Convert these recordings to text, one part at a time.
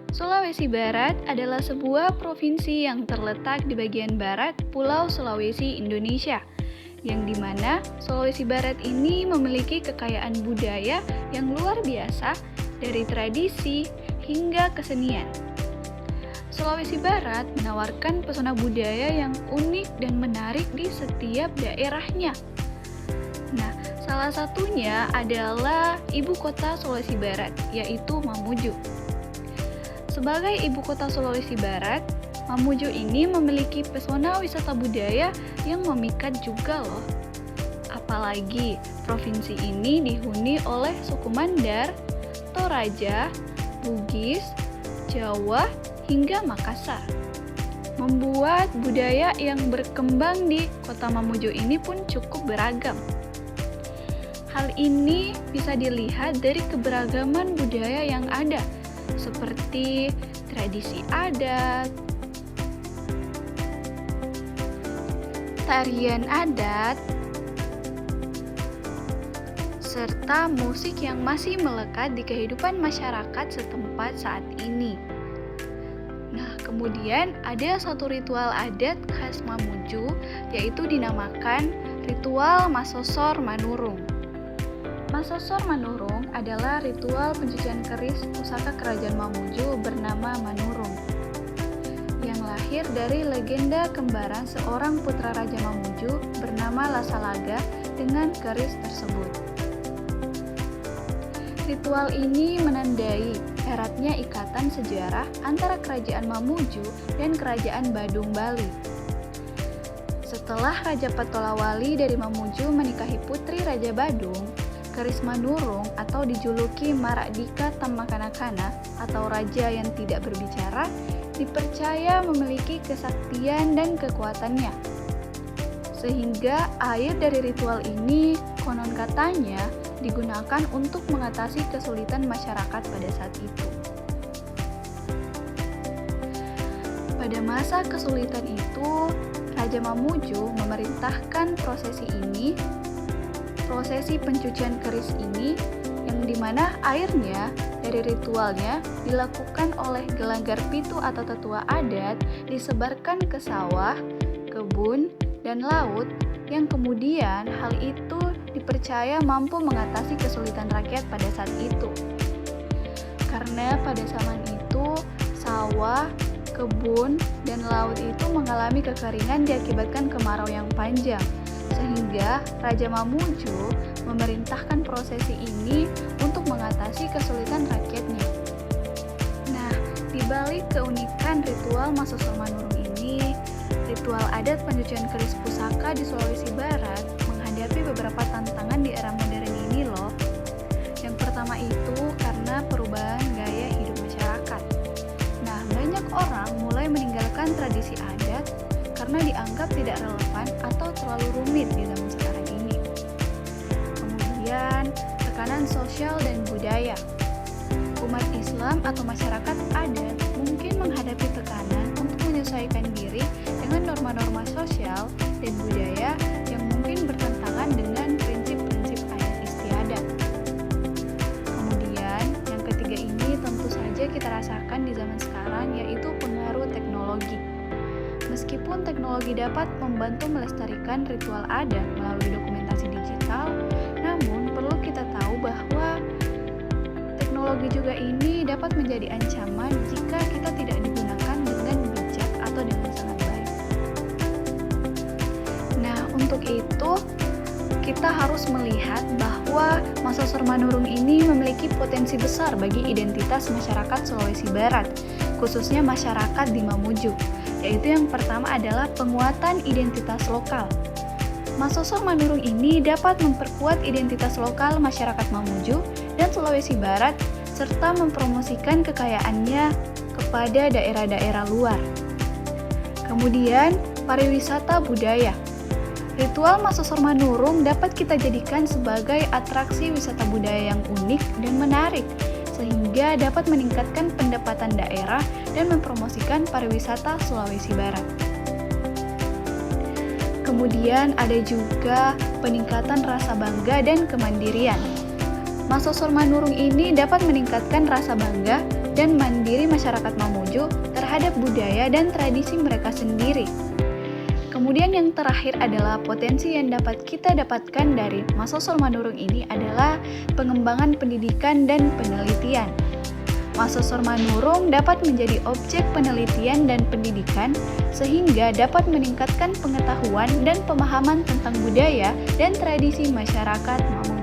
Sulawesi Barat adalah sebuah provinsi yang terletak di bagian barat Pulau Sulawesi, Indonesia, yang dimana Sulawesi Barat ini memiliki kekayaan budaya yang luar biasa dari tradisi hingga kesenian. Sulawesi Barat menawarkan pesona budaya yang unik dan menarik di setiap daerahnya. Nah, salah satunya adalah ibu kota Sulawesi Barat, yaitu Mamuju. Sebagai ibu kota Sulawesi Barat, Mamuju ini memiliki pesona wisata budaya yang memikat juga loh. Apalagi provinsi ini dihuni oleh suku Mandar, Toraja, Bugis, Jawa, hingga Makassar. Membuat budaya yang berkembang di kota Mamuju ini pun cukup beragam. Hal ini bisa dilihat dari keberagaman budaya yang ada, seperti tradisi adat, tarian adat, serta musik yang masih melekat di kehidupan masyarakat setempat saat ini. Nah, kemudian ada satu ritual adat khas Mamuju, yaitu dinamakan ritual Masosor Manurung. Masosor Manurung adalah ritual pencucian keris pusaka kerajaan Mamuju bernama Manurung, yang lahir dari legenda kembaran seorang putra Raja Mamuju bernama Lasalaga dengan keris tersebut. Ritual ini menandai eratnya ikatan sejarah antara kerajaan Mamuju dan kerajaan Badung Bali. Setelah Raja Patolawali dari Mamuju menikahi putri Raja Badung, keris Manurung atau dijuluki Maradika Tamakanakana atau raja yang tidak berbicara dipercaya memiliki kesaktian dan kekuatannya. Sehingga air dari ritual ini konon katanya digunakan untuk mengatasi kesulitan masyarakat pada saat itu. Pada masa kesulitan itu, Raja Mamuju memerintahkan prosesi pencucian keris ini, yang dimana airnya dari ritualnya dilakukan oleh gelanggar pitu atau tetua adat disebarkan ke sawah, kebun, dan laut, yang kemudian hal itu dipercaya mampu mengatasi kesulitan rakyat pada saat itu. Karena pada zaman itu, sawah, kebun, dan laut itu mengalami kekeringan diakibatkan kemarau yang panjang, sehingga Raja Mamuju memerintahkan prosesi ini untuk mengatasi kesulitan rakyatnya. Nah, di balik keunikan ritual Masosor Manurung ini, ritual adat pencucian keris pusaka di Sulawesi Barat menghadapi beberapa tantangan di era modern ini loh. Yang pertama itu karena perubahan gaya hidup masyarakat. Nah, banyak orang mulai meninggalkan tradisi adat karena dianggap tidak relevan atau terlalu rumit di zaman sekarang ini. Kemudian, tekanan sosial dan budaya. Umat Islam atau masyarakat adat mungkin menghadapi tekanan untuk menyesuaikan diri dengan norma-norma sosial dan budaya yang mungkin bertentangan dengan prinsip-prinsip adat istiadat. Kemudian, yang ketiga ini tentu saja kita rasakan di zaman sekarang, yaitu pengaruh teknologi. Meskipun teknologi dapat membantu melestarikan ritual adat melalui dokumentasi digital, namun perlu kita tahu bahwa teknologi juga ini dapat menjadi ancaman jika kita tidak digunakan dengan bijak atau dengan sangat baik. Nah, untuk itu kita harus melihat bahwa Masosor Manurung ini memiliki potensi besar bagi identitas masyarakat Sulawesi Barat, khususnya masyarakat di Mamuju, yaitu yang pertama adalah penguatan identitas lokal. Masosor Manurung ini dapat memperkuat identitas lokal masyarakat Mamuju dan Sulawesi Barat serta mempromosikan kekayaannya kepada daerah-daerah luar. Kemudian, pariwisata budaya. Ritual Masosor Manurung dapat kita jadikan sebagai atraksi wisata budaya yang unik dan menarik, sehingga dapat meningkatkan pendapatan daerah dan mempromosikan pariwisata Sulawesi Barat. Kemudian ada juga peningkatan rasa bangga dan kemandirian. Masosor Manurung ini dapat meningkatkan rasa bangga dan mandiri masyarakat Mamuju terhadap budaya dan tradisi mereka sendiri. Kemudian yang terakhir adalah potensi yang dapat kita dapatkan dari Masosor Manurung ini adalah pengembangan pendidikan dan penelitian. Masosor Manurung dapat menjadi objek penelitian dan pendidikan sehingga dapat meningkatkan pengetahuan dan pemahaman tentang budaya dan tradisi masyarakat Mamuju.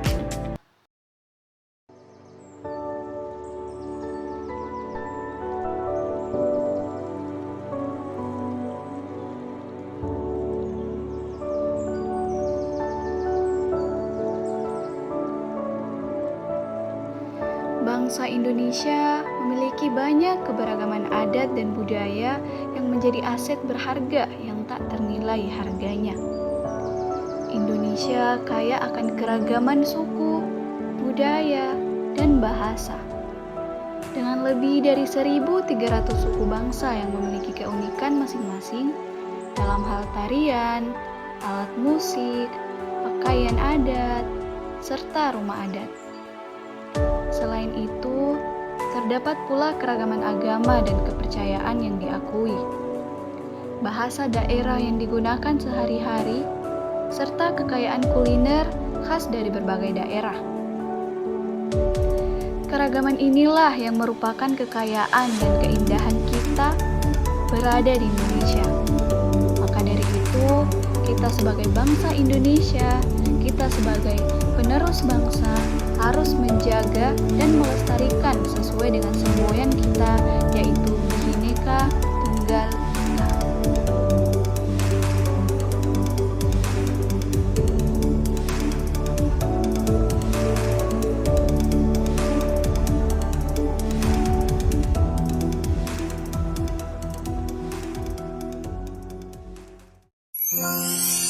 Bangsa Indonesia memiliki banyak keberagaman adat dan budaya yang menjadi aset berharga yang tak ternilai harganya. Indonesia kaya akan keragaman suku, budaya, dan bahasa. Dengan lebih dari 1.300 suku bangsa yang memiliki keunikan masing-masing dalam hal tarian, alat musik, pakaian adat, serta rumah adat. Selain itu, terdapat pula keragaman agama dan kepercayaan yang diakui, bahasa daerah yang digunakan sehari-hari, serta kekayaan kuliner khas dari berbagai daerah. Keragaman inilah yang merupakan kekayaan dan keindahan kita berada di Indonesia. Maka dari itu, kita sebagai bangsa Indonesia, kita sebagai penerus bangsa harus menjaga dan melestarikan sesuai dengan semboyan kita, yaitu Bhinneka Tunggal Ika.